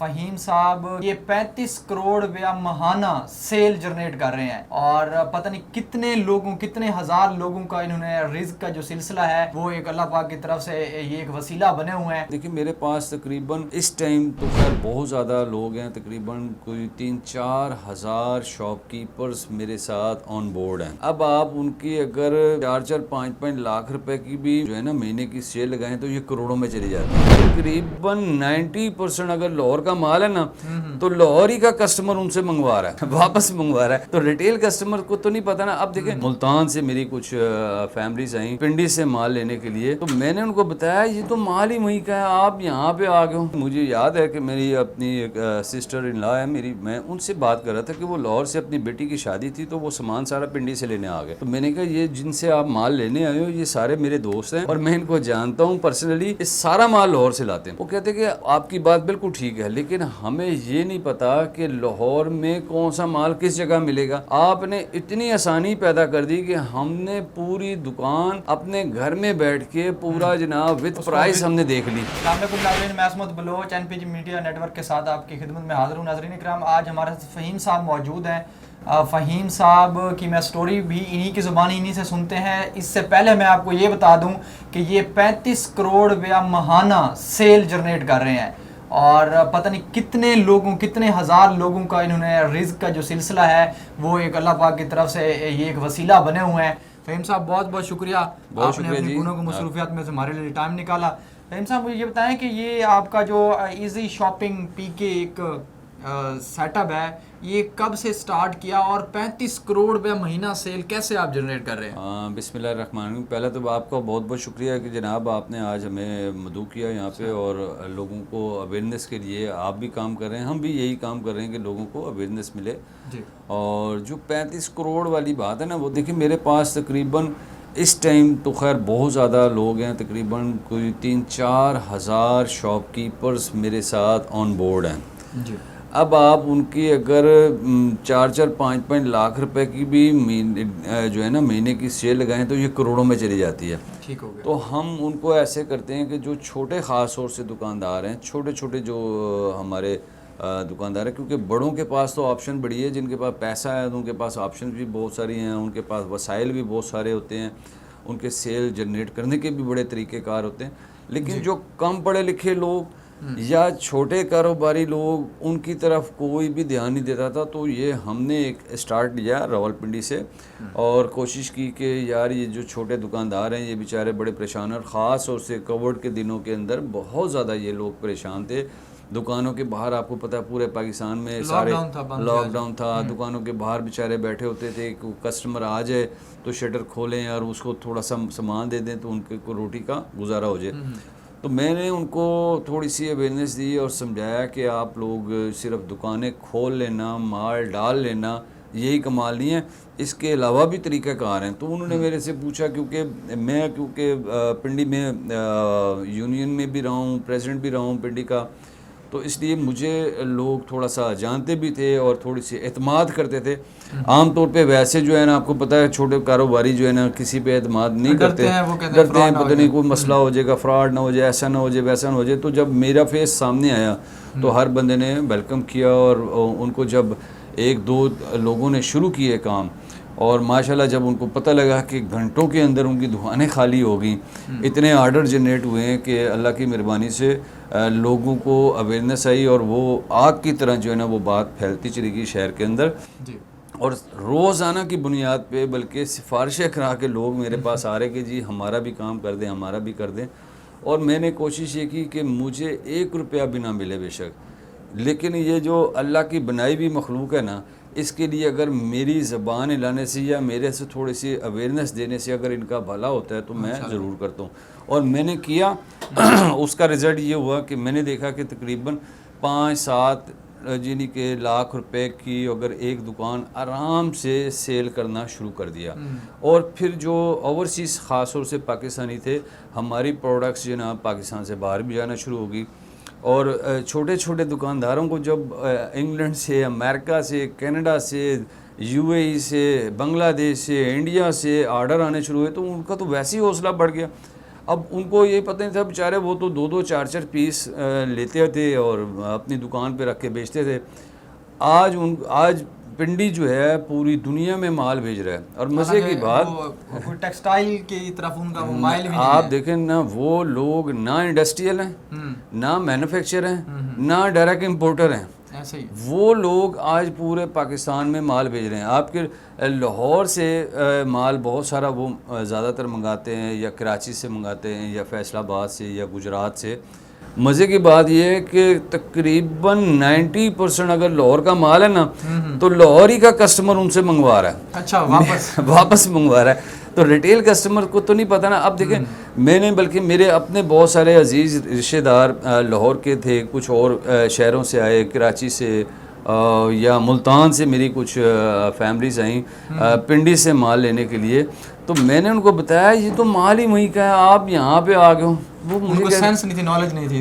फ़हीम साहब ये 35 करोड़ रुपया महाना सेल जनरेट कर रहे हैं और पता नहीं कितने लोगों, कितने हजार लोगों का इन्होंने रिज़्क का जो सिलसिला है वो एक अल्लाह पाक की तरफ से ये एक वसीला बने हुए हैं। देखिए मेरे पास तकरीबन इस टाइम तो खैर बहुत ज़्यादा लोग हैं, तकरीबन कोई 3-4 हज़ार शॉपकीपर्स मेरे साथ ऑन बोर्ड हैं। अब आप उनकी अगर 4-5 लाख रुपए की भी जो है ना महीने की सेल लगाएं तो ये करोड़ों में चली जाती है। तकरीबन 90% अगर लाहौर का माल है ना तो लाहौर ही का कस्टमर उनसे मंगवा रहा है, वापस मंगवा रहा है। तो रिटेल कस्टमर को तो नहीं पता ना। अब देखें मुल्तान से मेरी कुछ फैमिलीज आई पिंडी से माल लेने के लिए, तो मैंने उनको बताया ये तो माल ही वहीं का है, आप यहाँ पे आ गए हो। मुझे याद है कि मेरी अपनी एक सिस्टर इन लॉ है मेरी, मैं उनसे बात कर रहा था कि वो लाहौर से अपनी बेटी की शादी थी तो वो सामान सारा पिंडी से लेने आ गए। तो मैंने कहा ये जिनसे आप माल लेने आए हो ये सारे मेरे दोस्त हैं और मैं इनको जानता हूँ पर्सनली, ये सारा माल लाहौर से लाते हैं। वो कहते हैं कि आपकी बात बिल्कुल ठीक है, लेकिन हमें ये नहीं पता कि लाहौर में कौन सा माल किस जगह मिलेगा। आपने इतनी आसानी पैदा कर दी कि हमने पूरी दुकान अपने घर में बैठ के पूरा जनाब विद प्राइस हमने देख ली। मैं असमत बलोच एनपीजी मीडिया नेटवर्क के साथ आपकी खिदमत में हाजिर हूँ। नाज़रीन इकराम, आज हमारे साथ फ़हीम साहब मौजूद हैं। फ़हीम साहब की मैं स्टोरी भी इन्हीं की ज़ुबान इन्हीं से सुनते हैं। इससे पहले मैं आपको ये बता दूं कि ये 35 करोड़ रुपया महाना सेल जनरेट कर रहे हैं और पता नहीं कितने लोगों, कितने हज़ार लोगों का इन्होंने रिज़्क का जो सिलसिला है वो एक अल्लाह पाक की तरफ से ये एक वसीला बने हुए हैं। फ़हीम साहब बहुत बहुत शुक्रिया, आपने अपनी गुनों को मसरूफियात में से हमारे लिए टाइम निकाला। फ़हीम साहब मुझे ये बताएं कि ये आपका जो इजी शॉपिंग पीके एक सेटअप है ये कब से स्टार्ट किया और 35 करोड़ रुपया महीना सेल कैसे आप जनरेट कर रहे हैं? बिस्मिल्लाहिर्रहमानिर्रहीम। पहले तो आपका बहुत बहुत शुक्रिया कि जनाब आपने आज हमें मदऊ किया यहाँ पे और लोगों को अवेयरनेस के लिए आप भी काम कर रहे हैं, हम भी यही काम कर रहे हैं कि लोगों को अवेयरनेस मिले जी। और जो 35 करोड़ वाली बात है ना, वो देखिए मेरे पास तकरीबन इस टाइम तो खैर बहुत ज़्यादा लोग हैं, तकरीबन कोई 3-4 हज़ार शॉपकीपर्स मेरे साथ ऑन बोर्ड हैं जी। अब आप उनकी अगर 4-5 लाख रुपए की भी जो है ना महीने की सेल लगाएं तो ये करोड़ों में चली जाती है। ठीक हो गया। तो हम उनको ऐसे करते हैं कि जो छोटे ख़ास तौर से दुकानदार हैं, छोटे छोटे जो हमारे दुकानदार हैं, क्योंकि बड़ों के पास तो ऑप्शन बड़ी है, जिनके पास पैसा है तो उनके पास ऑप्शन भी बहुत सारी हैं, उनके पास वसाइल भी बहुत सारे होते हैं, उनके सेल जनरेट करने के भी बड़े तरीक़ेकार होते हैं। लेकिन जो कम पढ़े लिखे लोग या छोटे कारोबारी लोग, उनकी तरफ कोई भी ध्यान नहीं देता था। तो ये हमने एक स्टार्ट लिया रावलपिंडी से और कोशिश की कि यार ये जो छोटे दुकानदार हैं ये बेचारे बड़े परेशान हैं और ख़ास तौर से कोविड के दिनों के अंदर बहुत ज़्यादा ये लोग परेशान थे। दुकानों के बाहर आपको पता है पूरे पाकिस्तान में सारे लॉकडाउन था, दुकानों के बाहर बेचारे बैठे होते थे, कस्टमर आ जाए तो शटर खोलें और उसको थोड़ा सा सामान दे दें तो उनके को रोटी का गुजारा हो जाए। तो मैंने उनको थोड़ी सी अवेयरनेस दी और समझाया कि आप लोग सिर्फ दुकानें खोल लेना, माल डाल लेना यही कमाल नहीं है, इसके अलावा भी तरीक़ाकार हैं। तो उन्होंने मेरे से पूछा, क्योंकि पिंडी में यूनियन में भी रहा हूँ, प्रेसिडेंट भी रहा हूँ पिंडी का, तो इसलिए मुझे लोग थोड़ा सा जानते भी थे और थोड़ी सी एतमाद करते थे। आम तौर पे वैसे जो है ना आपको पता है छोटे कारोबारी जो है ना किसी पे एतमाद नहीं करते, डरते हैं पता नहीं कोई मसला हो जाएगा, फ्रॉड ना हो जाए, ऐसा ना हो जाए, वैसा ना हो जाए। तो जब मेरा फेस सामने आया तो हर बंदे ने वेलकम किया और उनको जब 1-2 लोगों ने शुरू किए काम और माशाल्लाह जब उनको पता लगा कि घंटों के अंदर उनकी दुकानें खाली हो गई, इतने आर्डर जनरेट हुए हैं कि अल्लाह की मेहरबानी से लोगों को अवेयरनेस आई और वो आग की तरह जो है ना वो बात फैलती चली गई शहर के अंदर जी। और रोज़ाना की बुनियाद पे बल्कि सिफारिशें करा के लोग मेरे पास आ रहे कि जी हमारा भी काम कर दें, हमारा भी कर दें। और मैंने कोशिश ये की कि मुझे 1 रुपया भी ना मिले बेशक, लेकिन ये जो अल्लाह की बनाई हुई मखलूक है ना, इसके लिए अगर मेरी ज़बान हिलाने से या मेरे से थोड़ी सी अवेयरनेस देने से अगर इनका भला होता है तो मैं ज़रूर करता हूँ। और मैंने किया उसका रिज़ल्ट ये हुआ कि मैंने देखा कि तकरीबन 5-7 यानी कि लाख रुपए की अगर एक दुकान आराम से सेल करना शुरू कर दिया। और फिर जो ओवरसीज़ ख़ास तौर से पाकिस्तानी थे, हमारी प्रोडक्ट्स जो ना पाकिस्तान से बाहर भी जाना शुरू होगी। और छोटे छोटे दुकानदारों को जब इंग्लैंड से, अमेरिका से, कनाडा से, यूएई से, बांग्लादेश से, इंडिया से ऑर्डर आने शुरू हुए तो उनका तो वैसे ही हौसला बढ़ गया। अब उनको ये पता नहीं था बेचारे, वो तो 2-2 4-4 पीस लेते थे और अपनी दुकान पे रख के बेचते थे। आज पिंडी जो है पूरी दुनिया में माल भेज रहा है। और मज़े की बात, कोई टेक्सटाइल की तरफ उनका वो माइल भी नहीं आप है। देखें ना, वो लोग ना इंडस्ट्रियल हैं, ना मैन्युफैक्चर हैं, ना डायरेक्ट इंपोर्टर हैं, ऐसे ही वो लोग आज पूरे पाकिस्तान में माल भेज रहे हैं। आपके लाहौर से माल बहुत सारा वो ज़्यादातर मंगाते हैं, या कराची से मंगाते हैं, या फैसलाबाद से, या गुजरात से। मज़े की बात यह है कि तकरीबन 90% अगर लाहौर का माल है ना, तो लाहौर ही का कस्टमर उनसे मंगवा रहा है। अच्छा, वापस वापस मंगवा रहा है। तो रिटेल कस्टमर को तो नहीं पता ना। अब देखें, मैंने बल्कि मेरे अपने बहुत सारे अजीज़ रिश्तेदार लाहौर के थे, कुछ और शहरों से आए, कराची से या मुल्तान से मेरी कुछ फैमिलीज आई पिंडी से माल लेने के लिए। तो मैंने उनको बताया ये तो माल ही वहीं का है, आप यहाँ पे आ गए हो। वो मुझे सेंस नहीं थी, नॉलेज नहीं थी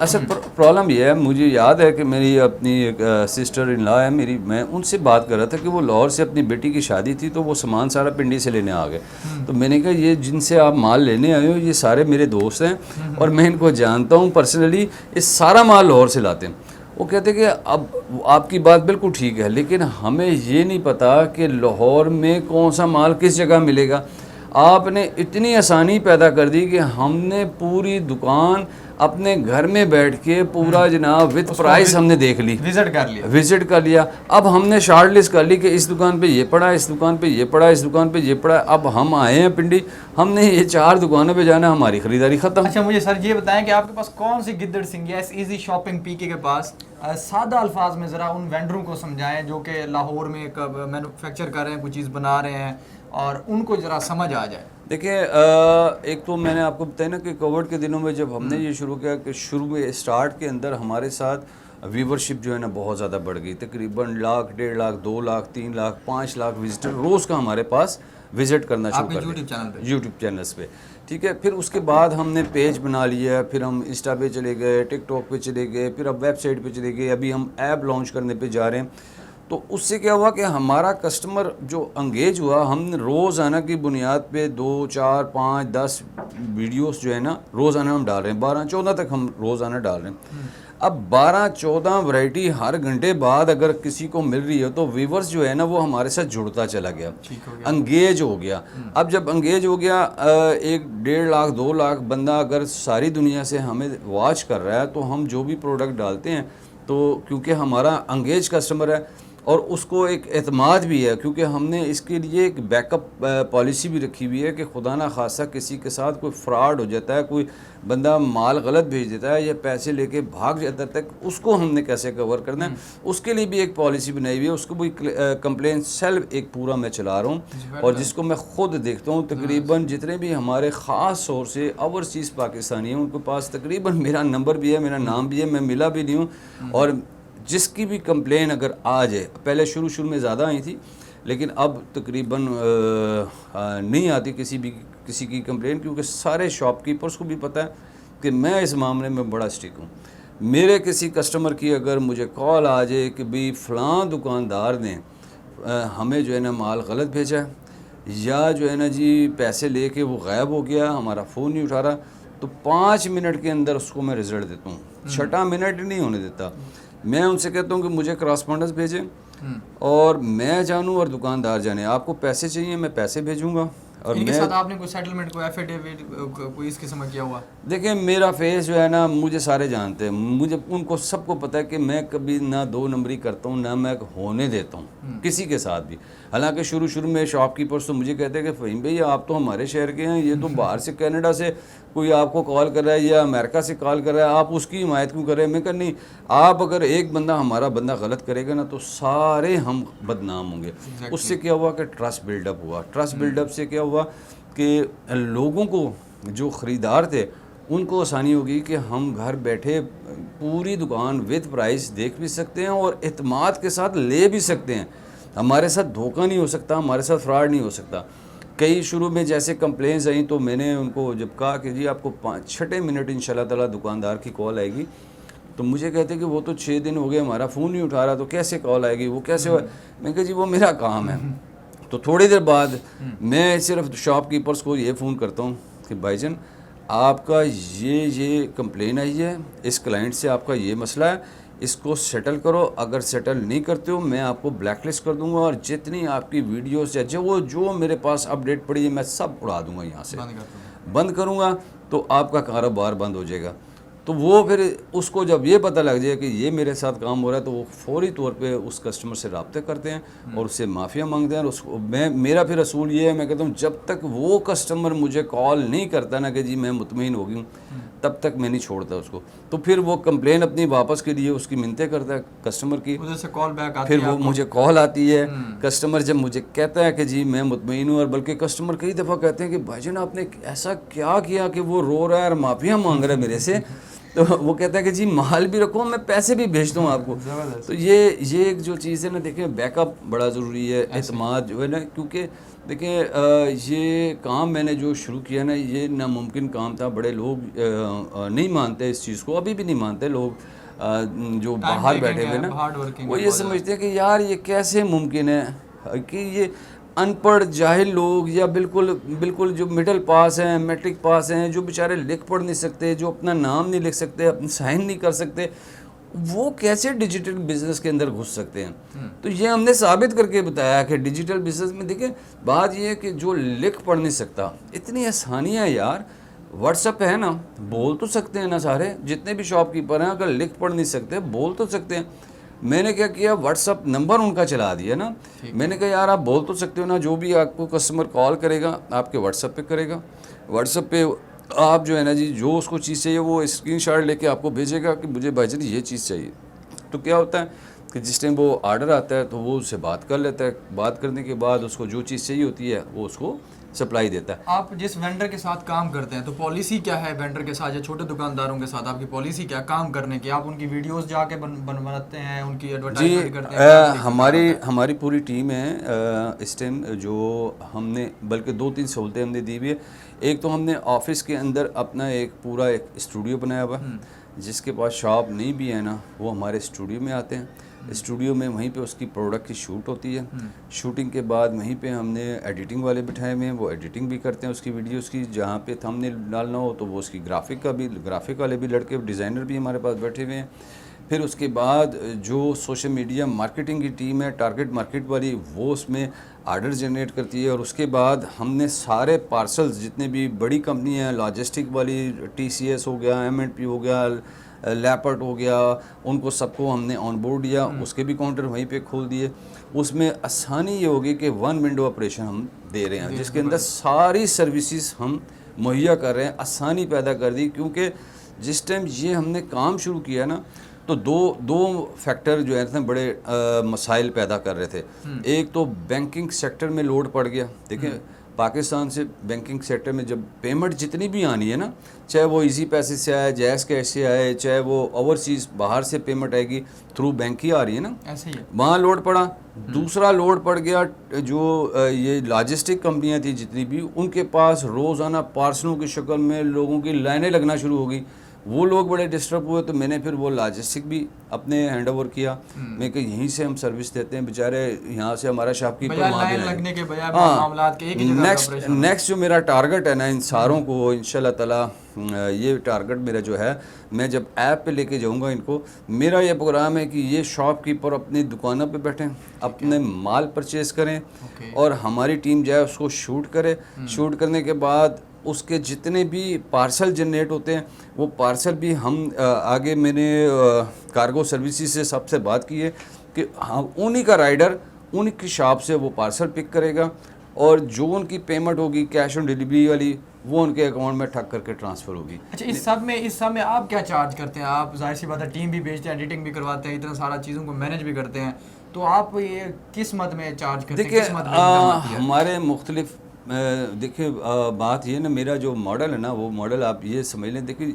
असल प्रॉब्लम ये है, मुझे याद है कि मेरी अपनी एक सिस्टर इन लॉ है मेरी, मैं उनसे बात कर रहा था कि वो लाहौर से अपनी बेटी की शादी थी, तो वो सामान सारा पिंडी से लेने आ गए। तो मैंने कहा ये जिनसे आप माल लेने आए हो ये सारे मेरे दोस्त हैं और मैं इनको जानता हूँ पर्सनली, ये सारा माल लाहौर से लाते हैं। वो कहते कि अब आपकी बात बिल्कुल ठीक है, लेकिन हमें ये नहीं पता कि लाहौर में कौन सा माल किस जगह मिलेगा। आपने इतनी आसानी पैदा कर दी कि हमने पूरी दुकान अपने घर में बैठ के पूरा जनाब विद प्राइस हमने देख ली, विजिट कर लिया। अब हमने शॉर्ट लिस्ट कर ली कि इस दुकान पे ये पड़ा, इस दुकान पे ये पड़ा, इस दुकान पे ये पड़ा। अब हम आए हैं पिंडी, हमने ये 4 दुकानों पे जाना, हमारी खरीदारी खत्म। अच्छा, मुझे सर ये बताएं कि आपके पास कौन सी गिद्दड़ सिंह है इस इजी शॉपिंग पीके के पास? सादा अल्फाज में ज़रा उन वेंडरों को समझाएं जो कि लाहौर में एक मैन्युफैक्चर कर रहे हैं, कुछ चीज़ बना रहे हैं, और उनको ज़रा समझ आ जाए। देखिए, एक तो मैंने आपको बताया ना कि कोविड के दिनों में जब हमने ये शुरू किया कि शुरू में स्टार्ट के अंदर हमारे साथ व्यूवरशिप जो है ना बहुत ज़्यादा बढ़ गई। तकरीबन 1 लाख, 1.5 लाख, 2 लाख, 3 लाख, 5 लाख विजिटर रोज़ का हमारे पास विजिट करना शुरू कर दिया यूट्यूब चैनल्स पे। ठीक है, फिर उसके बाद हमने पेज बना लिया, फिर हम इंस्टा पे चले गए, टिकटॉक पे चले गए, फिर अब वेबसाइट पे चले गए, अभी हम ऐप लॉन्च करने पे जा रहे हैं। तो उससे क्या हुआ कि हमारा कस्टमर जो अंगेज हुआ, हम रोज़ाना की बुनियाद पे 2, 4, 5, 10 वीडियोस जो है ना रोज़ाना हम डाल रहे हैं। 12-14 तक हम रोज़ाना डाल रहे हैं। अब 12-14 वैरायटी हर घंटे बाद अगर किसी को मिल रही है तो व्यूवर्स जो है ना वो हमारे साथ जुड़ता चला गया, अंगेज हो गया। अब जब अंगेज हो गया, 1.5 लाख 2 लाख बंदा अगर सारी दुनिया से हमें वॉच कर रहा है, तो हम जो भी प्रोडक्ट डालते हैं, तो क्योंकि हमारा अंगेज कस्टमर है और उसको एक एतमाद भी है, क्योंकि हमने इसके लिए एक बैकअप पॉलिसी भी रखी हुई है कि खुदा ना खासा किसी के साथ कोई फ्रॉड हो जाता है, कोई बंदा माल गलत भेज देता है या पैसे लेके भाग जाता है, तक उसको हमने कैसे कवर करना है, उसके लिए भी एक पॉलिसी बनाई हुई है। उसको भी कंप्लेंट सेल एक पूरा मैं चला रहा हूँ और जिसको मैं ख़ुद देखता हूँ। तकरीबन जितने भी हमारे ख़ास तौर से ओवरसीज़ पाकिस्तानी हैं उनके पास तकरीबन मेरा नंबर भी है, मेरा नाम भी है, मैं मिला भी नहीं हूँ। और जिसकी भी कंप्लेन अगर आ जाए, पहले शुरू में ज़्यादा आई थी, लेकिन अब तकरीबन नहीं आती किसी की कंप्लेन, क्योंकि सारे शॉपकीपर्स को भी पता है कि मैं इस मामले में बड़ा स्ट्रिक्ट हूँ। मेरे किसी कस्टमर की अगर मुझे कॉल आ जाए कि भाई फ़लाँ दुकानदार ने हमें जो है ना माल गलत भेजा है, या जो है ना जी पैसे लेके वो गायब हो गया, हमारा फ़ोन नहीं उठा रहा, तो 5 मिनट के अंदर उसको मैं रिज़ल्ट देता हूँ। 6 मिनट नहीं होने देता। मैं उनसे कहता हूँ कि मुझे क्रॉसपॉन्डेंस भेजें और मैं जानूँ और दुकानदार जाने। आपको पैसे चाहिए, मैं पैसे भेजूँगा। और इनके साथ आपने कोई सेटलमेंट, कोई एफिडेविट, कोई इस किस्म का किया हुआ? देखिए, मेरा फेस जो है ना मुझे सारे जानते हैं, मुझे उनको सबको पता है कि मैं कभी ना 2 नंबरी करता हूँ, ना मैं होने देता हूँ किसी के साथ भी। हालांकि शुरू में शॉपकीपर्स तो मुझे कहते हैं कि फ़हीम भाई आप तो हमारे शहर के हैं, ये तो बाहर से कनाडा से कोई आपको कॉल कर रहा है या अमेरिका से कॉल कर रहा है, आप उसकी हिमायत क्यों कर रहे हैं? मैं कह नहीं, आप अगर एक बंदा हमारा बंदा गलत करेगा ना तो सारे हम बदनाम होंगे। उससे क्या हुआ कि ट्रस्ट बिल्डअप हुआ। ट्रस्ट बिल्डअप से क्या हुआ कि लोगों को, जो ख़रीदार थे, उनको आसानी होगी कि हम घर बैठे पूरी दुकान विद प्राइस देख भी सकते हैं और एतमाद के साथ ले भी सकते हैं। हमारे साथ धोखा नहीं हो सकता, हमारे साथ फ्रॉड नहीं हो सकता। कई शुरू में जैसे कंप्लेंट्स आई तो मैंने उनको जब कहा कि जी आपको 5-6 मिनट इंशाल्लाह ताला दुकानदार की कॉल आएगी, तो मुझे कहते कि वो तो 6 दिन हो गए हमारा फ़ोन नहीं उठा रहा, तो कैसे कॉल आएगी, वो कैसे हुआ? मैं कहा जी वो मेरा काम है। तो थोड़ी देर बाद मैं सिर्फ शॉपकीपर्स को ये फ़ोन करता हूँ कि भाईजान आपका ये कंप्लेन आई है, इस क्लाइंट से आपका ये मसला है, इसको सेटल करो। अगर सेटल नहीं करते हो मैं आपको ब्लैकलिस्ट कर दूंगा और जितनी आपकी वीडियोस या जो मेरे पास अपडेट पड़ी है मैं सब उड़ा दूंगा, यहाँ से बंद करूंगा, तो आपका कारोबार बंद हो जाएगा। तो वो फिर उसको जब ये पता लग जाए कि ये मेरे साथ काम हो रहा है, तो वो फौरी तौर पे उस कस्टमर से रब्ते करते हैं और उससे माफ़िया मांगते हैं। और उसको मेरा फिर असूल ये है, मैं कहता हूँ जब तक वो कस्टमर मुझे कॉल नहीं करता ना कि जी मैं मुतमईन हो गई हूँ, तब तक मैं नहीं छोड़ता उसको। तो फिर वो कंप्लेन अपनी वापस के लिए उसकी मिन्नतें करता है कस्टमर की, उधर से कॉल बैक आती फिर है वो मुझे कॉल आती है। कस्टमर जब मुझे कहता है कि जी मैं मुतमईन हूँ, और बल्कि कस्टमर कई दफ़ा कहते हैं कि भाईजान आपने ऐसा क्या किया कि वो रो रहा है और माफिया मांग रहा है मेरे से। तो वो कहता है कि जी माल भी रखो, मैं पैसे भी भेजता हूँ आपको। तो ये एक जो चीज़ है ना, देखिए बैकअप बड़ा ज़रूरी है, एतमाद जो है ना, क्योंकि देखिए ये काम मैंने जो शुरू किया ना, ये नामुमकिन काम था। बड़े लोग नहीं मानते इस चीज़ को, अभी भी नहीं मानते लोग जो बाहर बैठे हुए ना, वो ये समझते हैं कि यार ये कैसे मुमकिन है कि ये अनपढ़ जाहिल लोग या बिल्कुल जो मिडिल पास हैं, मैट्रिक पास हैं, जो बेचारे लिख पढ़ नहीं सकते, जो अपना नाम नहीं लिख सकते, अपनी साइन नहीं कर सकते, वो कैसे डिजिटल बिजनेस के अंदर घुस सकते हैं। तो ये हमने साबित करके बताया कि डिजिटल बिजनेस में देखिए बात ये है कि जो लिख पढ़ नहीं सकता, इतनी आसानियाँ यार, व्हाट्सएप है ना, बोल तो सकते हैं ना, सारे जितने भी शॉपकीपर हैं अगर लिख पढ़ नहीं सकते बोल तो सकते हैं। मैंने क्या किया, व्हाट्सअप नंबर उनका चला दिया ना। मैंने कहा यार आप बोल तो सकते हो ना, जो भी आपको कस्टमर कॉल करेगा आपके व्हाट्सअप पे करेगा, व्हाट्सअप पे आप जो है ना जी, जो उसको चीज़ चाहिए वो स्क्रीनशॉट लेके आपको भेजेगा कि मुझे भाईजान ये चीज़ चाहिए। तो क्या होता है कि जिस टाइम वो आर्डर आता है तो वो उससे बात कर लेता है, बात करने के बाद उसको जो चीज़ चाहिए होती है वो उसको सप्लाई देता है। आप जिस वेंडर के साथ काम करते हैं तो पॉलिसी क्या है वेंडर के साथ या छोटे दुकानदारों के साथ, आपकी पॉलिसी क्या काम करने की? आप उनकी वीडियोस जाके बनाते हैं, उनकी एडवर्टाइजमेंट करते हैं? हमारी पूरी टीम है इस टाइम, जो हमने बल्कि 2-3 सहूलतें हमने दी हुई है। एक तो हमने ऑफिस के अंदर अपना एक स्टूडियो बनाया हुआ है, जिसके पास शॉप नहीं भी है ना, वो हमारे स्टूडियो में आते हैं। स्टूडियो में वहीं पे उसकी प्रोडक्ट की शूट होती है। शूटिंग के बाद वहीं पे हमने एडिटिंग वाले बिठाए हुए हैं, वो एडिटिंग भी करते हैं उसकी वीडियोस की। जहाँ पे थंबनेल डालना हो तो वो उसकी ग्राफिक वाले भी लड़के डिज़ाइनर भी हमारे पास बैठे हुए हैं। फिर उसके बाद जो सोशल मीडिया मार्केटिंग की टीम है, टारगेट मार्केट वाली, वो उसमें आर्डर जनरेट करती है। और उसके बाद हमने सारे पार्सल्स जितने भी बड़ी कंपनी हैं, लॉजिस्टिक वाली, TCS हो गया, M&P हो गया, लैपर्ट हो गया, उनको सबको हमने ऑन बोर्ड दिया, उसके भी काउंटर वहीं पे खोल दिए। उसमें आसानी ये होगी कि 1 विंडो ऑपरेशन हम दे रहे हैं, जिसके अंदर सारी सर्विसेज हम मुहैया कर रहे हैं, आसानी पैदा कर दी। क्योंकि जिस टाइम ये हमने काम शुरू किया ना, तो दो फैक्टर जो है बड़े मसाइल पैदा कर रहे थे। एक तो बैंकिंग सेक्टर में लोड पड़ गया। देखिए पाकिस्तान से बैंकिंग सेक्टर में जब पेमेंट जितनी भी आनी है ना, चाहे वो इजी पैसे से आए, जैज़ कैश से आए, चाहे वो ओवरसीज़ बाहर से पेमेंट आएगी थ्रू बैंक ही आ रही है ना, ऐसे ही है। वहाँ लोड पड़ा। दूसरा लोड पड़ गया जो ये लॉजिस्टिक कंपनियां थी जितनी भी, उनके पास रोज़ाना पार्सलों की शक्ल में लोगों की लाइनें लगना शुरू हो गई। वो लोग बड़े डिस्टर्ब हुए, तो मैंने फिर वो लॉजिस्टिक भी अपने हैंड ओवर किया। मैं कि यहीं से हम सर्विस देते हैं, बेचारे यहाँ से हमारा शॉपकीपर वहाँ भी लगने के बजाय मामलात के एक ही जगह। नेक्स्ट जो मेरा टारगेट है ना इन सारों को, इंशाल्लाह ताला ये टारगेट मेरा जो है, मैं जब ऐप पे लेके जाऊंगा इनको, मेरा ये प्रोग्राम है कि ये शॉपकीपर अपनी दुकानों पे बैठें, अपने माल परचेज करें और हमारी टीम जाए उसको शूट करे। शूट करने के बाद उसके जितने भी पार्सल जनरेट होते हैं, वो पार्सल भी हम आगे मैंने कार्गो सर्विसेज से सबसे बात की है कि हाँ उन्हीं का राइडर उन्हीं की शॉप से वो पार्सल पिक करेगा और जो उनकी पेमेंट होगी कैश ऑन डिलीवरी वाली, वो उनके अकाउंट में ठग करके ट्रांसफ़र होगी। अच्छा, इस सब में आप क्या चार्ज करते हैं? आप जाहिर सी बात है टीम भी भेजते हैं, एडिटिंग भी करवाते हैं, इतना सारा चीज़ों को मैनेज भी करते हैं, तो आप ये किस मद में चार्ज करते हैं? देखिए हमारे मुख्तलिफ देखिए बात ये ना, मेरा जो मॉडल है ना, वो मॉडल आप ये समझ लें। देखिए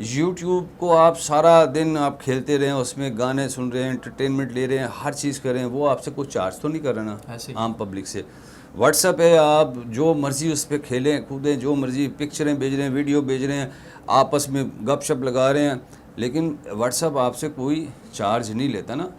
यूट्यूब को आप सारा दिन आप खेलते रहें, उसमें गाने सुन रहे हैं, एंटरटेनमेंट ले रहे हैं, हर चीज़ कर रहे हैं, वो आपसे कुछ चार्ज तो नहीं कर रहा ना आम पब्लिक से। व्हाट्सअप है, आप जो मर्ज़ी उस पर खेलें कूदें, जो मर्ज़ी पिक्चरें भेज रहे हैं, वीडियो भेज रहे हैं, आपस में गपशप लगा रहे हैं, लेकिन व्हाट्सअप आपसे कोई चार्ज नहीं लेता ना।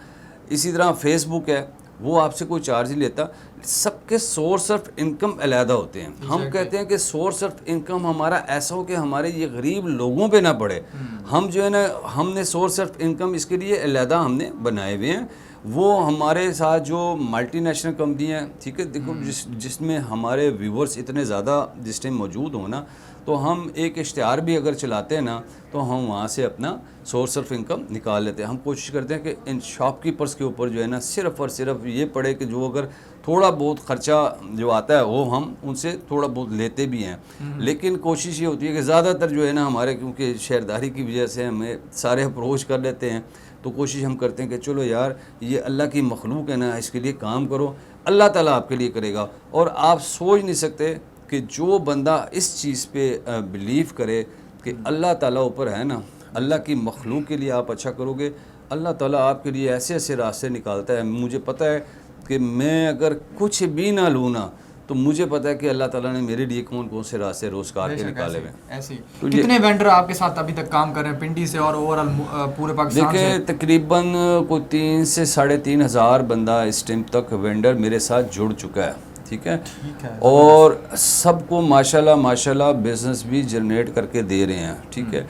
इसी तरह फेसबुक है, वो आपसे कोई चार्ज नहीं लेता। सबके सोर्स ऑफ इनकम अलहदा होते हैं। हम कहते हैं कि सोर्स ऑफ इनकम हमारा ऐसा हो कि हमारे ये गरीब लोगों पे ना पड़े। हम जो है ना, हमने सोर्स ऑफ इनकम इसके लिए अलहदा हमने बनाए हुए हैं। वो हमारे साथ जो मल्टीनेशनल कंपनी है, ठीक है, देखो जिसमें हमारे व्यूवर्स इतने ज़्यादा जिस टाइम मौजूद हो ना, तो हम एक इश्तिहार भी अगर चलाते हैं ना, तो हम वहाँ से अपना सोर्स ऑफ इनकम निकाल लेते हैं। हम कोशिश करते हैं कि इन शॉपकीपर्स के ऊपर जो है ना, सिर्फ़ और सिर्फ ये पड़े कि जो अगर थोड़ा बहुत ख़र्चा जो आता है वो हम उनसे थोड़ा बहुत लेते भी हैं। लेकिन कोशिश ये होती है कि ज़्यादातर जो है ना हमारे, क्योंकि शेयरदारी की वजह से हमें सारे अप्रोच कर लेते हैं, तो कोशिश हम करते हैं कि चलो यार ये अल्लाह की मखलूक है ना, इसके लिए काम करो, अल्लाह ताला आपके लिए करेगा। और आप सोच नहीं सकते कि जो बंदा इस चीज़ पे बिलीव करे कि अल्लाह ताला ऊपर है ना, अल्लाह की मखलूक के लिए आप अच्छा करोगे, अल्लाह ताला आपके लिए ऐसे ऐसे रास्ते निकालता है। मुझे पता है कि मैं अगर कुछ भी ना लूँ ना, तो मुझे पता है कि अल्लाह ताला ने मेरे लिए कौन कौन से रास्ते रोज़गार के निकाले हुए। ऐसे कितने वेंडर आपके साथ अभी तक काम कर रहे हैं पिंडी से और ओवरऑल पूरे पाकिस्तान से? देखिए तकरीबन कोई 3 से 3.5 हज़ार बंदा इस टाइम तक वेंडर मेरे साथ जुड़ चुका है, ठीक है। और सबको माशाल्लाह बिज़नेस भी जनरेट करके दे रहे हैं, ठीक है।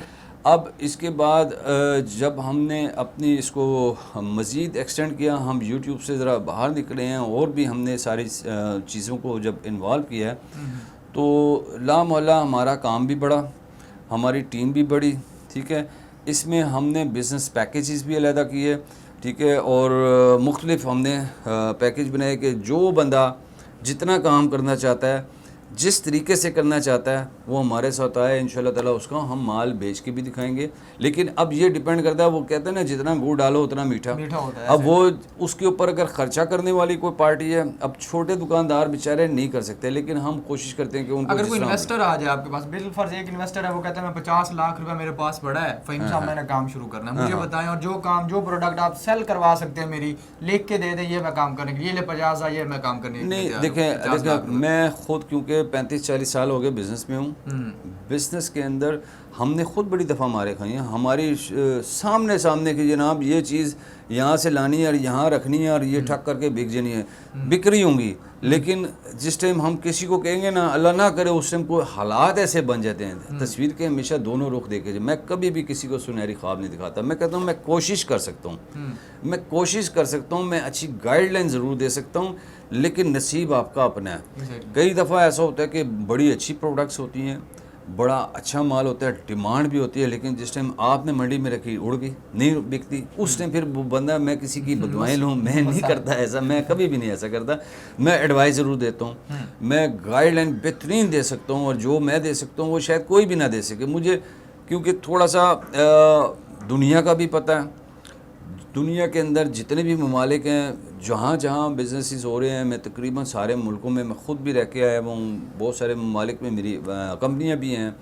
अब इसके बाद जब हमने अपनी इसको मज़ीद एक्सटेंड किया, हम यूट्यूब से ज़रा बाहर निकले हैं और भी हमने सारी चीज़ों को जब इन्वॉल्व किया है, तो ला मौला हमारा काम भी बढ़ा, हमारी टीम भी बढ़ी, ठीक है। इसमें हमने बिज़नेस पैकेजेस भी अलहदा किए, ठीक है। और मुख्तलिफ हमने पैकेज बनाए कि जो बंदा जितना काम करना चाहता है, जिस तरीके से करना चाहता है, वो हमारे साथ आए, इंशाल्लाह ताला उसका हम माल बेच के भी दिखाएंगे। लेकिन अब ये डिपेंड करता है, वो कहते हैं ना जितना गुड़ डालो उतना मीठा होता है। अब वो उसके ऊपर अगर ख़र्चा करने वाली कोई पार्टी है, अब छोटे दुकानदार बेचारे नहीं कर सकते, लेकिन हम कोशिश करते हैं कि उनको, अगर कोई इन्वेस्टर आ जाए आपके पास, बिलफर्ज एक इन्वेस्टर है, वो कहता है मैं 50 लाख रुपया मेरे पास पड़ा है, फ़हीम साहब मैंने काम शुरू करना है, मुझे बताएं और जो प्रोडक्ट आप सेल करवा सकते हैं मेरी, लिख के दे दें, ये मैं काम करने के लिए, ये ले 50 ये मैं काम करने के लिए। नहीं देखें मैं खुद क्योंकि 35-40 साल हो गए बिज़नेस में हूँ। बिज़नेस के अंदर हमने खुद बड़ी दफ़ा मारे खाई हैं। हमारी सामने की जनाब ये चीज़ यहाँ से लानी है और यहाँ रखनी है और ये ठक करके बिक जानी है, बिक रही होंगी। लेकिन जिस टाइम हम किसी को कहेंगे ना, अल्लाह ना करे, उस टाइम कोई हालात ऐसे बन जाते हैं। तस्वीर के हमेशा दोनों रुख देखे जाए। मैं कभी भी किसी को सुनहरी ख्वाब नहीं दिखाता। मैं कहता हूँ मैं कोशिश कर सकता हूँ, मैं अच्छी गाइडलाइन ज़रूर दे सकता हूँ, लेकिन नसीब आपका अपना है। कई दफ़ा ऐसा होता है कि बड़ी अच्छी प्रोडक्ट्स होती हैं, बड़ा अच्छा माल होता है, डिमांड भी होती है, लेकिन जिस टाइम आपने मंडी में रखी उड़ गई, नहीं बिकती, उस टाइम फिर वो बंदा, मैं किसी की बदवाएं लूँ, मैं नहीं करता ऐसा, मैं कभी भी नहीं ऐसा करता। मैं एडवाइस ज़रूर देता हूँ, मैं गाइडलाइन बेहतरीन दे सकता हूँ, और जो मैं दे सकता हूँ वो शायद कोई भी ना दे सके मुझे, क्योंकि थोड़ा सा दुनिया का भी पता है। दुनिया के अंदर जितने भी ममालिक हैं, जहाँ बिजनेसेस हो रहे हैं, मैं तकरीबन सारे मुल्कों में मैं ख़ुद भी रह के आया हूँ। बहुत सारे ममालिक में मेरी कंपनियाँ भी हैं।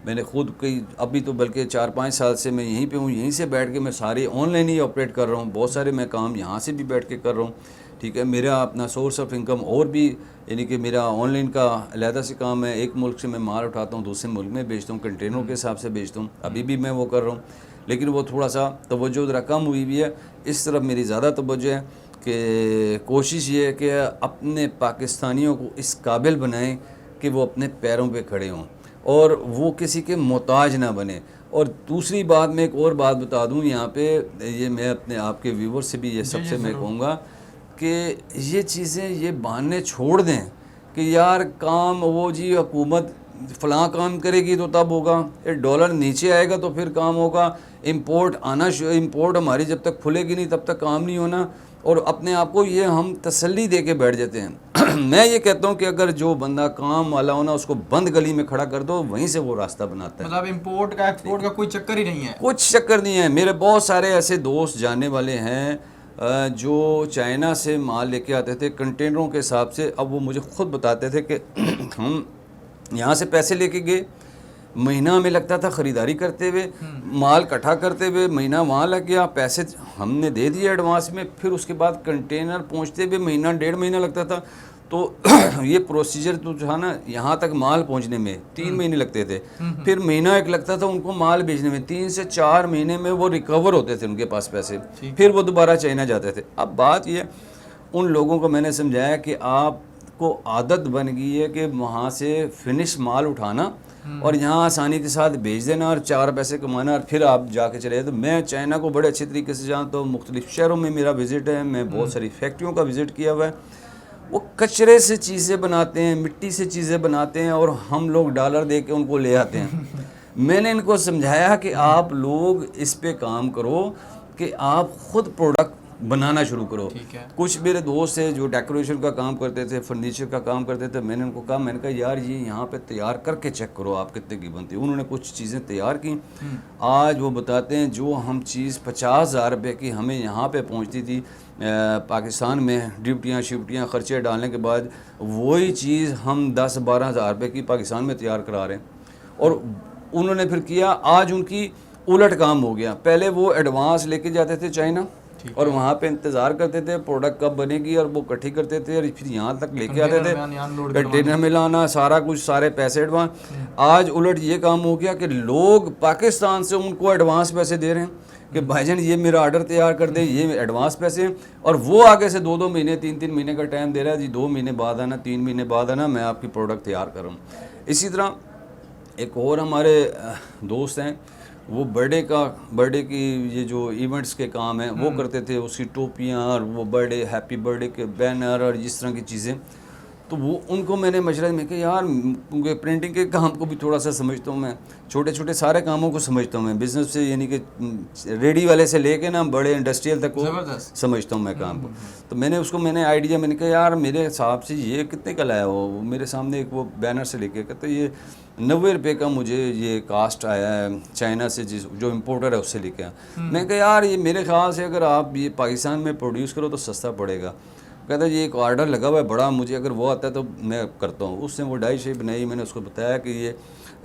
मैंने ख़ुद कई, अभी तो बल्कि 4-5 साल से मैं यहीं पे हूँ, यहीं से बैठ के मैं सारे ऑनलाइन ही ऑपरेट कर रहा हूँ। बहुत सारे मैं काम यहाँ से भी बैठ के कर रहा हूँ, ठीक है। मेरा अपना सोर्स ऑफ इनकम और भी, यानी कि मेरा ऑनलाइन का अलहदा से काम है। एक मुल्क से मैं माल उठाता हूँ, दूसरे मुल्क में बेचता हूँ, कंटेनरों के हिसाब से बेचता हूँ। अभी भी मैं वो कर रहा हूँ, लेकिन वो थोड़ा सा तवज्जो ज़रा कम हुई भी है। इस तरफ मेरी ज़्यादा तवज्जो है कि कोशिश ये है कि अपने पाकिस्तानियों को इस काबिल बनाएं कि वो अपने पैरों पे खड़े हों और वो किसी के मोहताज ना बने। और दूसरी बात, मैं एक और बात बता दूं यहाँ पे, ये मैं अपने आपके व्यूवर से भी ये सबसे मैं कहूँगा कि ये चीज़ें, ये बहाने छोड़ दें कि यार काम वो जी हुकूमत फ़लाँ काम करेगी तो तब होगा, ये डॉलर नीचे आएगा तो फिर काम होगा, इंपोर्ट हमारी जब तक खुलेगी नहीं तब तक काम नहीं होना। और अपने आप को ये हम तसल्ली दे के बैठ जाते हैं। मैं ये कहता हूँ कि अगर जो बंदा काम वाला हो ना, उसको बंद गली में खड़ा कर दो, वहीं से वो रास्ता बनाता है। मतलब इंपोर्ट का एक्सपोर्ट का कोई चक्कर ही नहीं है, कुछ चक्कर नहीं है। मेरे बहुत सारे ऐसे दोस्त जानने वाले हैं जो चाइना से माल लेके आते थे कंटेनरों के हिसाब से। अब वो मुझे खुद बताते थे कि हम यहाँ से पैसे लेके गए, महीना हमें लगता था ख़रीदारी करते हुए, माल इकट्ठा करते हुए महीना वहाँ लग गया, पैसे हमने दे दिए एडवांस में, फिर उसके बाद कंटेनर पहुँचते हुए महीना 1.5 महीना लगता था। तो ये प्रोसीजर तो था ना, यहाँ तक माल पहुँचने में 3 महीने लगते थे, फिर महीना एक लगता था उनको माल भेजने में। 3 से 4 महीने में वो रिकवर होते थे उनके पास पैसे, फिर वो दोबारा चाइना जाते थे। अब बात ये, उन लोगों को मैंने समझाया कि आपको आदत बन गई है कि वहाँ से फिनिश माल उठाना और यहाँ आसानी के साथ भेज देना और 4 पैसे कमाना और फिर आप जाके चले। तो मैं चाइना को बड़े अच्छे तरीके से जानता हूँ, मुख्तलिफ शहरों में मेरा विज़िट है, मैं बहुत सारी फैक्ट्रियों का विज़िट किया हुआ है। वो कचरे से चीज़ें बनाते हैं, मिट्टी से चीज़ें बनाते हैं और हम लोग डॉलर दे के उनको ले आते हैं। मैंने इनको समझाया कि आप लोग इस पे काम करो कि आप खुद प्रोडक्ट बनाना शुरू करो। कुछ मेरे दोस्त है जो डेकोरेशन का काम करते थे, फर्नीचर का काम करते थे, मैंने उनको कहा, मैंने कहा यार ये यहाँ पे तैयार करके चेक करो आप कितने की बनती है। उन्होंने कुछ चीज़ें तैयार की, आज वो बताते हैं जो हम चीज़ 50,000 रुपये की हमें यहाँ पे पहुँचती थी पाकिस्तान में, ड्यूटियाँ शिफ्टियाँ खर्चे डालने के बाद, वही चीज़ हम 10-12 हज़ार रुपये की पाकिस्तान में तैयार करा रहे हैं। और उन्होंने फिर किया, आज उनकी उलट काम हो गया। पहले वो एडवांस लेके जाते थे चाइना और वहाँ पे इंतज़ार करते थे प्रोडक्ट कब बनेगी और वो इकट्ठी करते थे और फिर यहाँ तक लेके आते थे, कंटेनर में लाना, सारा कुछ, सारे पैसे एडवांस। आज उलट ये काम हो गया कि लोग पाकिस्तान से उनको एडवांस पैसे दे रहे हैं कि भाईजान ये मेरा ऑर्डर तैयार कर दे, ये एडवांस पैसे, और वो आगे से 2-2 महीने 3-3 महीने का टाइम दे रहा है, जी 2 महीने बाद आना, 3 महीने बाद आना, मैं आपकी प्रोडक्ट तैयार करूँ। इसी तरह एक और हमारे दोस्त हैं, वो बर्थडे की ये जो इवेंट्स के काम हैं वो करते थे, उसकी टोपियाँ और वो बर्थडे हैप्पी बर्थडे के बैनर और इस तरह की चीज़ें। तो वो उनको मैंने मशवरा में कि यार क्योंकि प्रिंटिंग के काम को भी थोड़ा सा समझता हूँ मैं, छोटे छोटे सारे कामों को समझता हूँ मैं, बिज़नेस से यानी कि रेडी वाले से लेके ना बड़े इंडस्ट्रियल तक को समझता हूँ मैं काम को। तो मैंने आइडिया, मैंने कहा यार मेरे हिसाब से ये कितने का लाया वो मेरे सामने एक वो बैनर से लेके, कहते ये 90 रुपये का मुझे ये कास्ट आया है चाइना से, जो इम्पोर्टर है उससे लेके आया। मैंने कहा यार ये मेरे ख्याल से अगर आप ये पाकिस्तान में प्रोड्यूस करो तो सस्ता पड़ेगा। कहता ये एक ऑर्डर लगा हुआ है बड़ा, मुझे अगर वो आता है तो मैं करता हूँ। उसने वो डाई शेप बनाई, मैंने उसको बताया कि ये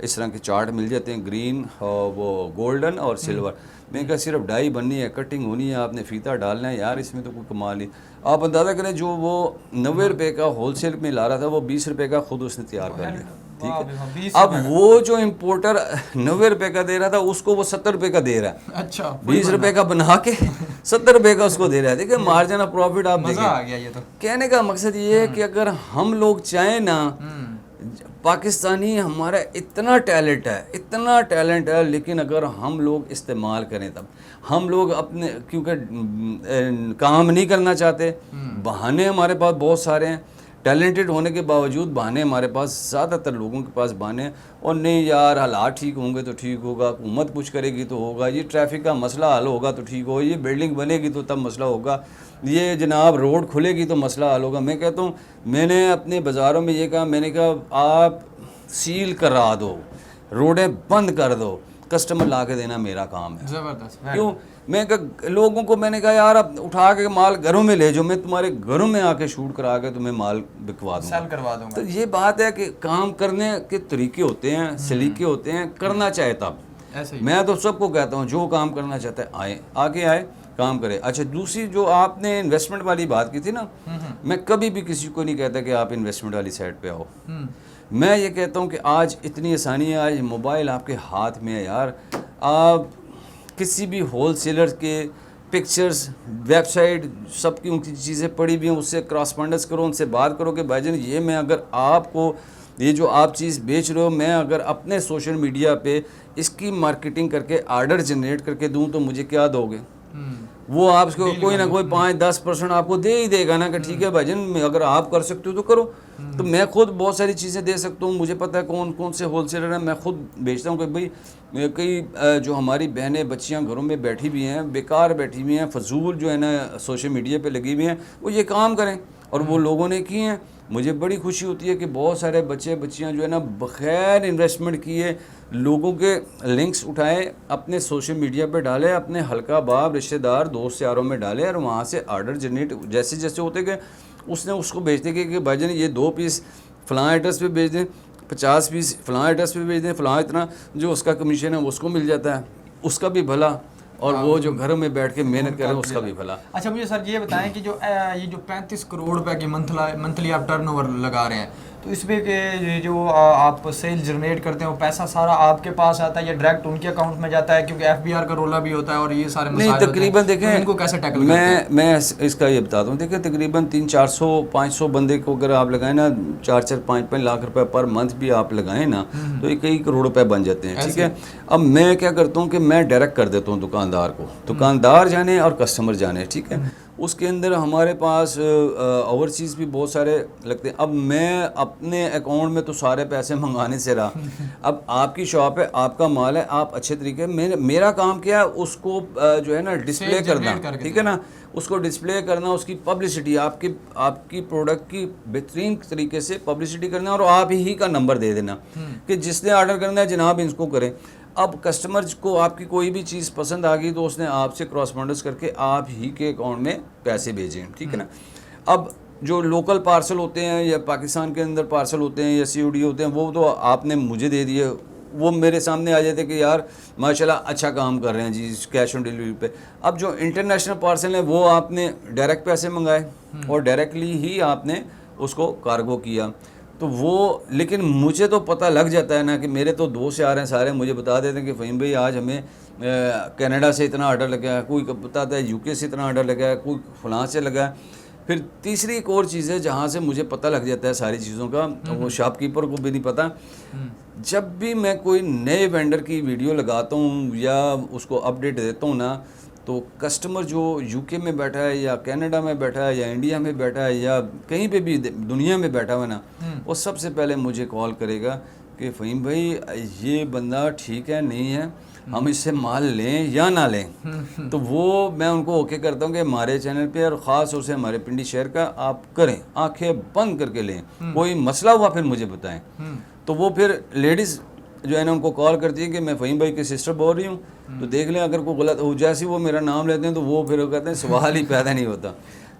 इस तरह के चार्ट मिल जाते हैं, ग्रीन और वो गोल्डन और सिल्वर। मैंने कहा सिर्फ डाई बननी है, कटिंग होनी है, आपने फीता डालना है, यार इसमें तो कोई कमाल नहीं। आप अंदाज़ा करें जो वो 90 रुपये का होलसेल में ला रहा था वो 20 रुपये का खुद उसने तैयार कर लिया, ठीक है। अब वो जो इम्पोर्टर 90 रुपये का दे रहा था उसको वो 70 रुपये का दे रहा है। अच्छा, 20 रुपये का बना के 70 रुपये का उसको दे रहा है। देखिए मार्जिन ऑफ प्रॉफिट आप देखें। आ गया ये तो। कहने का मकसद ये है कि अगर हम लोग चाहें ना, पाकिस्तानी हमारा इतना टैलेंट है, लेकिन अगर हम लोग इस्तेमाल करें तब हम लोग अपने, क्योंकि काम नहीं करना चाहते, बहाने हमारे पास बहुत सारे हैं, टैलेंटेड होने के बावजूद बहाने हमारे पास, ज़्यादातर लोगों के पास बहाने हैं। और नहीं यार हालात ठीक होंगे तो ठीक होगा, हुकूमत कुछ करेगी तो होगा, ये ट्रैफिक का मसला हल होगा तो ठीक होगा, ये बिल्डिंग बनेगी तो तब मसला होगा, ये जनाब रोड खुलेगी तो मसला हल होगा। मैं कहता हूँ, मैंने अपने बाज़ारों में ये कहा, मैंने कहा आप सील करा दो, रोडें बंद कर दो, कस्टमर ला के देना मेरा काम है। ज़बरदस्त। क्यों? मैं लोगों को मैंने कहा यार आप उठा के माल घरों में ले जाओ, मैं तुम्हारे घरों में आके शूट करा के तुम्हें माल बिकवा दूंगा, सेल करवा दूंगा। तो ये बात है कि काम करने के तरीके होते हैं, सलीके होते हैं, करना चाहे तब। मैं तो सबको कहता हूँ जो काम करना चाहता है आगे आए काम करे। अच्छा, दूसरी जो आपने इन्वेस्टमेंट वाली बात की थी ना, मैं कभी भी किसी को नहीं कहता कि आप इन्वेस्टमेंट वाली साइड पे आओ। मैं ये कहता हूँ कि आज इतनी आसानी है, आज मोबाइल आपके हाथ में है यार, आप किसी भी होल सेलर के पिक्चर्स, वेबसाइट, सबकी उनकी चीज़ें पड़ी हुई हैं, उससे क्रॉसपॉन्डेंस करो, उनसे बात करो कि भाईजान ये मैं अगर आपको ये जो आप चीज़ बेच रहे हो, मैं अगर अपने सोशल मीडिया पे इसकी मार्केटिंग करके ऑर्डर जनरेट करके दूं तो मुझे क्या दोगे? वो आपको कोई ना कोई 5-10% आपको दे ही देगा ना कि ठीक है भाईजान अगर आप कर सकते हो तो करो। तो मैं खुद बहुत सारी चीज़ें दे सकता हूँ, मुझे पता है कौन कौन से होलसेलर हैं, मैं खुद बेचता हूँ कि भाई कई जो हमारी बहनें बच्चियाँ घरों में बैठी हुई हैं, बेकार बैठी हुई हैं, फजूल जो है ना सोशल मीडिया पे लगी हुई हैं, वो ये काम करें। और वो लोगों ने किए हैं। मुझे बड़ी खुशी होती है कि बहुत सारे बच्चे बच्चियाँ जो है ना बग़ैर इन्वेस्टमेंट किए लोगों के लिंक्स उठाए, अपने सोशल मीडिया पे डाले, अपने हल्का बाब रिश्तेदार दोस्त यारों में डाले और वहाँ से ऑर्डर जनरेट जैसे जैसे होते गए उसने उसको भेजते कि भाईजान ये 2 पीस फ़लाँ एड्रेस पे भेज दें, 50 पीस फ़लाँ एड्रेस पे भेज दें, फ़लाँ इतना जो उसका कमीशन है उसको मिल जाता है, उसका भी भला और वो जो घरों में बैठ के मेहनत कर रहे हैं उसका भी भला। अच्छा मुझे सर ये बताएं कि जो ये जो 35 करोड़ रुपए की मंथली आप टर्नओवर लगा रहे हैं, तो इसमें के ये जो आप सेल जनरेट करते हैं वो पैसा सारा आपके पास आता है या डायरेक्ट उनके अकाउंट में जाता है? क्योंकि एफबीआर का रोला भी होता है और ये सारे नहीं, तकरीबन देखें, तो इनको कैसे टैकल करते हैं? मैं इसका ये बताता हूँ। देखिए तकरीबन 300-400-500 बंदे को अगर आप लगाएं ना, 4-5 लाख रुपए पर मंथ भी आप लगाएं ना, तो ये कई करोड़ रुपए बन जाते हैं। ठीक है, अब मैं क्या करता हूँ कि मैं डायरेक्ट कर देता हूँ दुकानदार को, दुकानदार जाने और कस्टमर जाने। ठीक है, उसके अंदर हमारे पास ओवरसीज़ भी बहुत सारे लगते हैं। अब मैं अपने अकाउंट में तो सारे पैसे मंगाने से रहा, अब आपकी शॉप है, आपका माल है, आप अच्छे तरीके मेरा काम क्या है, उसको जो है ना डिस्प्ले करना। ठीक है ना, उसको डिस्प्ले करना, उसकी पब्लिसिटी, आपकी प्रोडक्ट की बेहतरीन तरीके से पब्लिसिटी करना, और आप ही का नंबर दे देना कि जिसने ऑर्डर करना है जनाब इसको करें। अब कस्टमर को आपकी कोई भी चीज़ पसंद आ गई तो उसने आपसे क्रॉसपॉन्डेंस करके आप ही के अकाउंट में पैसे भेजें। ठीक है ना, अब जो लोकल पार्सल होते हैं या पाकिस्तान के अंदर पार्सल होते हैं या COD होते हैं, वो तो आपने मुझे दे दिए, वो मेरे सामने आ जाते कि यार माशाल्लाह अच्छा काम कर रहे हैं जी कैश ऑन डिलीवरी पे। अब जो इंटरनेशनल पार्सल हैं वो आपने डायरेक्ट पैसे मंगाए और डायरेक्टली ही आपने उसको कार्गो किया, तो वो, लेकिन मुझे तो पता लग जाता है ना कि मेरे तो दोस्त आ रहे हैं सारे, मुझे बता देते हैं कि फ़हीम भाई आज हमें कनाडा से इतना ऑर्डर लगा है, कोई बताता है UK से इतना ऑर्डर लगा है, कोई फलां से लगा है। फिर तीसरी एक और चीज़ है जहाँ से मुझे पता लग जाता है सारी चीज़ों का, वो शॉपकीपर को भी नहीं पता। जब भी मैं कोई नए वेंडर की वीडियो लगाता हूँ या उसको अपडेट देता हूँ ना, तो कस्टमर जो UK में बैठा है या कनाडा में बैठा है या इंडिया में बैठा है या कहीं पे भी दुनिया में बैठा हुआ ना, वो सबसे पहले मुझे कॉल करेगा कि फ़हीम भाई ये बंदा ठीक है नहीं है, हम इससे माल लें या ना लें। तो वो मैं उनको ओके करता हूँ कि हमारे चैनल पे और ख़ास तौर से हमारे पिंडी शहर का आप करें, आंखें बंद करके लें, कोई मसला हुआ फिर मुझे बताएं। तो वो फिर लेडीज़ जो है ना उनको कॉल करती है कि मैं फ़हीम भाई की सिस्टर बोल रही हूँ, तो देख लें अगर कोई गलत हो, जैसे वो मेरा नाम लेते हैं तो वो फिर कहते हैं सवाल ही पैदा नहीं होता।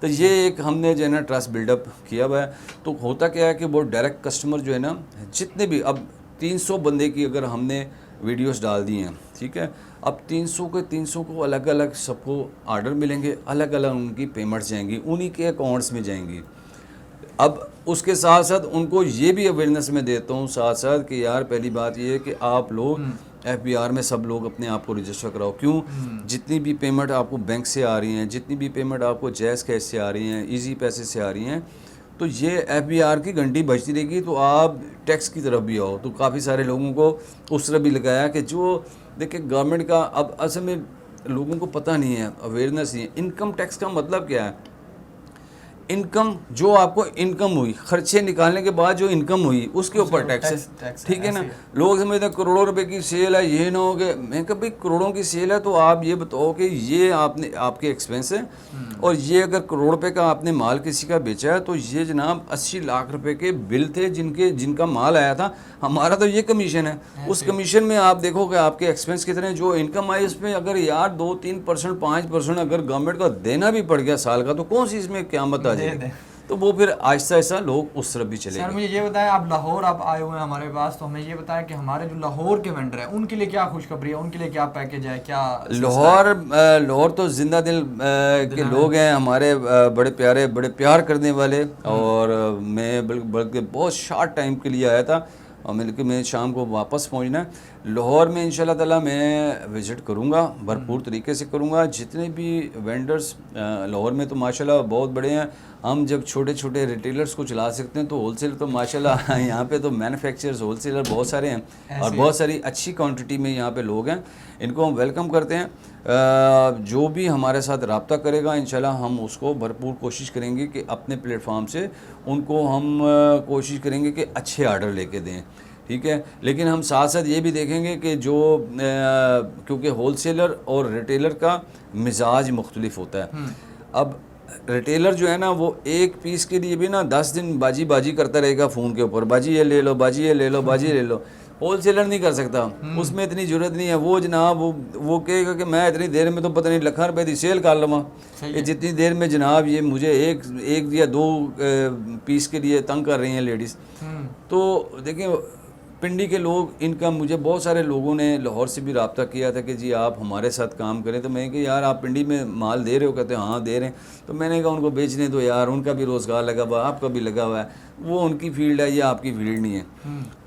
तो ये एक हमने जो है ना ट्रस्ट बिल्डअप किया हुआ है। तो होता क्या है कि वो डायरेक्ट कस्टमर जो है ना, जितने भी, अब 300 बंदे की अगर हमने वीडियोस डाल दी हैं, ठीक है, अब 300 के 300 को अलग अलग सबको ऑर्डर मिलेंगे, अलग अलग उनकी पेमेंट्स जाएंगी, उन्हीं के अकाउंट्स में जाएंगी। अब उसके साथ साथ उनको ये भी अवेयरनेस में देता हूँ साथ साथ कि यार पहली बात ये है कि आप लोग FBR में सब लोग अपने आप को रजिस्टर कराओ। क्यों? जितनी भी पेमेंट आपको बैंक से आ रही हैं, जितनी भी पेमेंट आपको जैज़ कैश से आ रही हैं, इजी पैसे से आ रही हैं, तो ये FBR की घंटी बजती रहेगी, तो आप टैक्स की तरफ भी आओ। तो काफ़ी सारे लोगों को उस तरफ भी लगाया कि जो देखिए गवर्नमेंट का, अब असल में लोगों को पता नहीं है, अवेयरनेस नहीं है। इनकम टैक्स का मतलब क्या है? इनकम, जो आपको इनकम हुई, खर्चे निकालने के बाद जो इनकम हुई उसके ऊपर टैक्स है। ठीक है ना, लोग समझते हैं करोड़ों रुपए की सेल है, ये ना हो गया। मैं कहा भाई करोड़ों की सेल है तो आप ये बताओ कि ये आपके एक्सपेंस है, और ये अगर करोड़ रुपए का आपने माल किसी का बेचा है तो ये जनाब 80 लाख रुपए के बिल थे जिनका माल आया था, हमारा तो ये कमीशन है। उस कमीशन में आप देखो कि आपके एक्सपेंस कितने, जो इनकम आई उसमें अगर यार 2-3%, 5% अगर गवर्नमेंट का देना भी पड़ गया साल का, तो कौन सी इसमें क़यामत आ जाएगी? तो वो फिर आहिस्ता आहिस्ता लोग उस तरफ भी चले गए। सर मुझे ये बताएं, आप लाहौर आप आए हुए हैं हमारे पास, तो हमें ये बताएं कि हमारे जो लाहौर के वेंडर हैं उनके लिए क्या खुशखबरी है, उनके लिए क्या पैकेज है, क्या? लाहौर तो जिंदा दिल के लोग हैं हमारे, बड़े प्यारे, बड़े प्यार करने वाले, और मैं बल्कि बहुत शॉर्ट टाइम के लिए आया था और मैं शाम को वापस पहुंचना है। लाहौर में इंशाल्लाह ताला मैं विज़िट करूंगा, भरपूर तरीके से करूंगा। जितने भी वेंडर्स लाहौर में तो माशाल्लाह बहुत बड़े हैं, हम जब छोटे छोटे रिटेलर्स को चला सकते हैं तो होलसेल तो माशाल्लाह यहाँ पे तो मैन्युफैक्चरर्स, होलसेलर बहुत सारे हैं और बहुत सारी अच्छी क्वांटिटी में यहाँ पे लोग हैं। इनको हम वेलकम करते हैं। जो भी हमारे साथ रब्ता करेगा इंशाल्लाह हम उसको भरपूर कोशिश करेंगे कि अपने प्लेटफॉर्म से उनको हम कोशिश करेंगे कि अच्छे आर्डर लेके दें, ठीक है। लेकिन हम साथ साथ ये भी देखेंगे कि जो क्योंकि होलसेलर और रिटेलर का मिजाज मुख्तलिफ होता है। अब रिटेलर जो है ना वो एक पीस के लिए भी ना 10 दिन बाजी करता रहेगा फ़ोन के ऊपर, बाजी ये ले लो, बाजी ये ले लो, बाजी ये ले लो। होलसेलर नहीं कर सकता, उसमें इतनी ज़रूरत नहीं है। वो जनाब वो कहेगा कि मैं इतनी देर में तो पता नहीं लाख रुपए की सेल कर लूँगा, ये जितनी देर में जनाब ये मुझे एक या दो पीस के लिए तंग कर रही हैं लेडीज़। तो देखिए पिंडी के लोग, इनका मुझे बहुत सारे लोगों ने लाहौर से भी रब्ता किया था कि जी आप हमारे साथ काम करें। तो मैं कि यार आप पिंडी में माल दे रहे हो? कहते हैं हाँ दे रहे हैं। तो मैंने कहा उनको बेचने दो यार, उनका भी रोज़गार लगा हुआ है, आपका भी लगा हुआ है, वो उनकी फील्ड है, ये आपकी फील्ड नहीं है।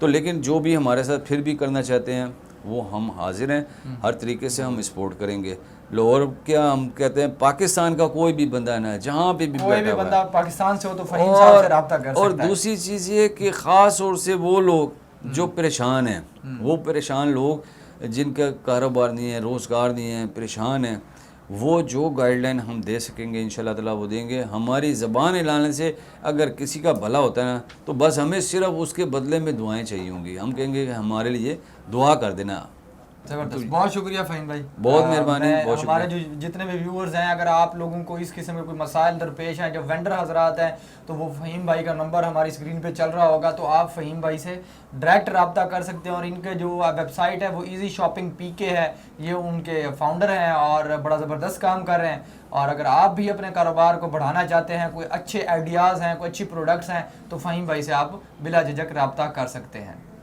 तो लेकिन जो भी हमारे साथ फिर भी करना चाहते हैं वो हम हाजिर हैं, हर तरीके से हम सपोर्ट करेंगे। लाहौर क्या हम कहते हैं, पाकिस्तान का कोई भी बंदा ना, जहाँ पे भी कोई भी बैठा हुआ है। बंदा पाकिस्तान से हो तो फ़हीम साहब से रब्ता कर और सकता है। दूसरी चीज़ ये कि ख़ास तौर से वो लोग जो परेशान हैं, वो परेशान लोग जिनका कारोबार नहीं है, रोज़गार नहीं है, परेशान हैं, वो जो गाइडलाइन हम दे सकेंगे इंशाल्लाह ताला वो देंगे। हमारी ज़बान हिलाने से अगर किसी का भला होता है ना, तो बस हमें सिर्फ उसके बदले में दुआएं चाहिए होंगी। हम कहेंगे कि हमारे लिए दुआ कर देना। ज़बरदस्त, बहुत शुक्रिया फ़हीम भाई, बहुत मेहरबानी, मैं बहुत हमारे जो जितने भी व्यूअर्स हैं, अगर आप लोगों को इस किस्म के कोई मसाइल दरपेश हैं, जो वेंडर हजरात हैं, तो वो फ़हीम भाई का नंबर हमारी स्क्रीन पे चल रहा होगा, तो आप फ़हीम भाई से डायरेक्ट रब्ता कर सकते हैं। और इनके जो वेबसाइट है वो ईजी शॉपिंग पीके है, ये उनके फाउंडर हैं और बड़ा ज़बरदस्त काम कर रहे हैं। और अगर आप भी अपने कारोबार को बढ़ाना चाहते हैं, कोई अच्छे आइडियाज़ हैं, कोई अच्छी प्रोडक्ट्स हैं, तो फ़हीम भाई से आप बिला झिझक रब्ता कर सकते हैं।